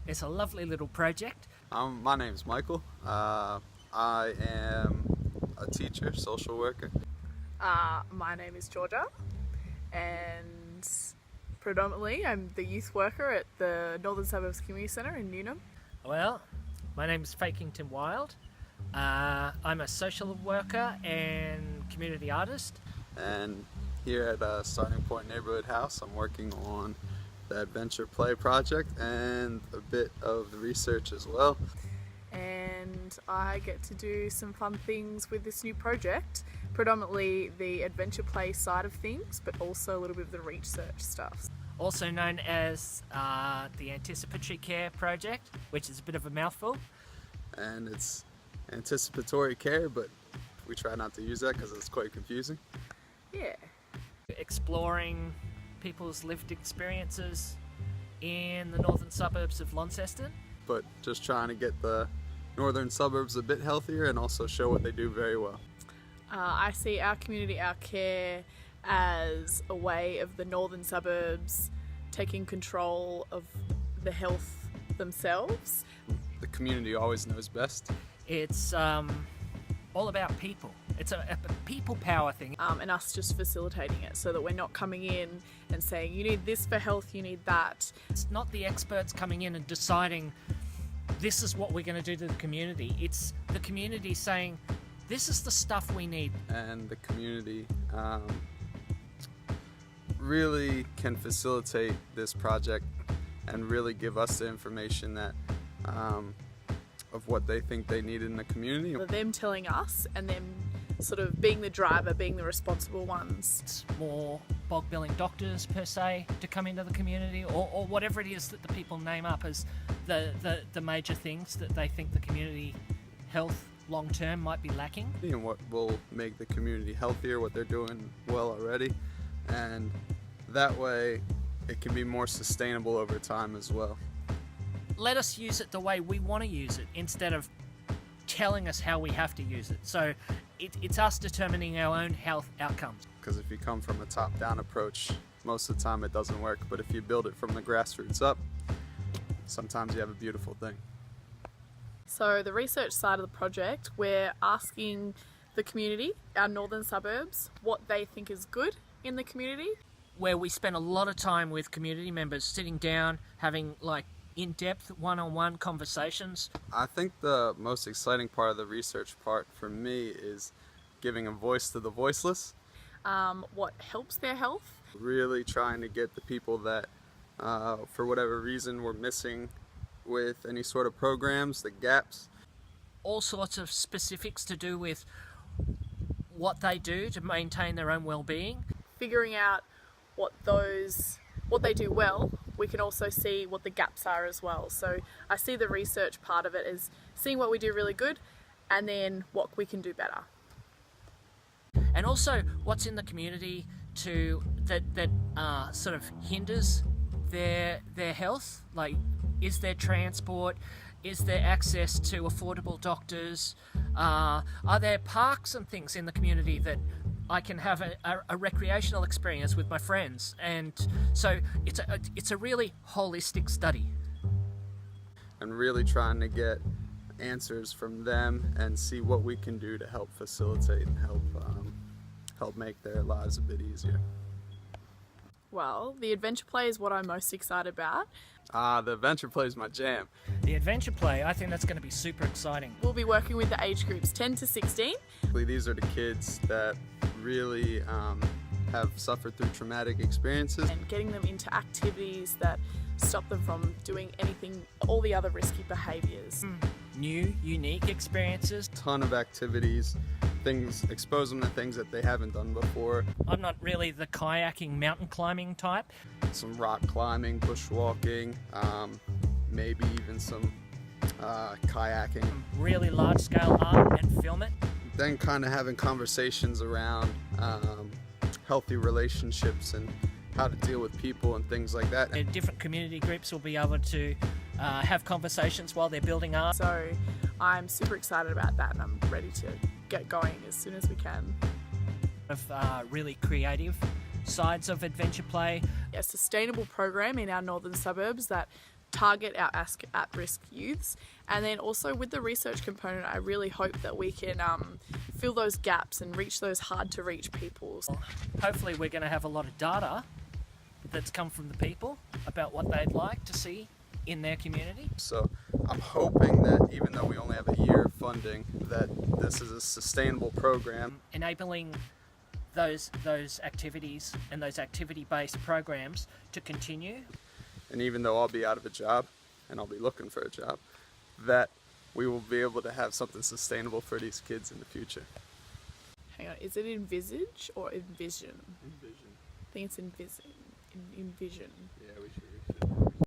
It's a lovely little project. My name's Michael. I am a teacher, social worker. My name is Georgia, and predominantly I'm the youth worker at the Northern Suburbs Community Centre in Newnham. Well, my name's Fakington Wild. I'm a social worker and community artist. And here at Starting Point Neighbourhood House, I'm working on the Adventure Play project and a bit of the research as well. And I get to do some fun things with this new project, predominantly the adventure play side of things, but also a little bit of the research stuff. Also known as the Anticipatory Care Project, which is a bit of a mouthful. And it's anticipatory care, but we try not to use that because it's quite confusing. Yeah. Exploring people's lived experiences in the northern suburbs of Launceston. But just trying to get the northern suburbs a bit healthier and also show what they do very well. I see our community, our care, as a way of the northern suburbs taking control of the health themselves. The community always knows best. It's all about people. It's a people power thing. And us just facilitating it so that we're not coming in and saying, you need this for health, you need that. It's not the experts coming in and deciding this is what we're going to do to the community. It's the community saying, this is the stuff we need. And the community really can facilitate this project and really give us the information that of what they think they need in the community. Them telling us and them sort of being the driver, being the responsible ones. It's more bog billing doctors per se to come into the community, or whatever it is that the people name up as the major things that they think the community health long term might be lacking. And what will make the community healthier, what they're doing well already, and that way it can be more sustainable over time as well. Let us use it the way we want to use it instead of telling us how we have to use it. So it's us determining our own health outcomes. Because if you come from a top-down approach, most of the time it doesn't work. But if you build it from the grassroots up, sometimes you have a beautiful thing. So the research side of the project, we're asking the community, our northern suburbs, what they think is good in the community. Where we spend a lot of time with community members sitting down, having in-depth one-on-one conversations. I think the most exciting part of the research part for me is giving a voice to the voiceless. What helps their health. Really trying to get the people that, for whatever reason, were missing with any sort of programs, the gaps. All sorts of specifics to do with what they do to maintain their own well-being. Figuring out what they do well, we can also see what the gaps are as well. So I see the research part of it as seeing what we do really good and then what we can do better. And also what's in the community that sort of hinders their health. Like, is there transport? Is there access to affordable doctors? Are there parks and things in the community that I can have a recreational experience with my friends? And so it's a really holistic study. And really trying to get answers from them and see what we can do to help facilitate and help make their lives a bit easier. Well, the adventure play is what I'm most excited about. The adventure play is my jam. The adventure play, I think that's going to be super exciting. We'll be working with the age groups 10 to 16. These are the kids that really have suffered through traumatic experiences. And getting them into activities that stop them from doing anything, all the other risky behaviours. New, unique experiences. Ton of activities, things, expose them to things that they haven't done before. I'm not really the kayaking, mountain climbing type. Some rock climbing, bushwalking, maybe even some kayaking. Really large scale art and film it. Then kind of having conversations around healthy relationships and how to deal with people and things like that. And different community groups will be able to have conversations while they're building art. So I'm super excited about that and I'm ready to get going as soon as we can. Of really creative sides of adventure play. A sustainable program in our northern suburbs that target our at-risk youths. And then also with the research component, I really hope that we can fill those gaps and reach those hard-to-reach people. Hopefully we're going to have a lot of data that's come from the people about what they'd like to see in their community. So I'm hoping that even though we only have a year of funding, that this is a sustainable program. Enabling those activities and those activity-based programs to continue. And even though I'll be out of a job and I'll be looking for a job, that we will be able to have something sustainable for these kids in the future. Hang on, is it envisage or envision? Envision. I think it's envision. Yeah, we should.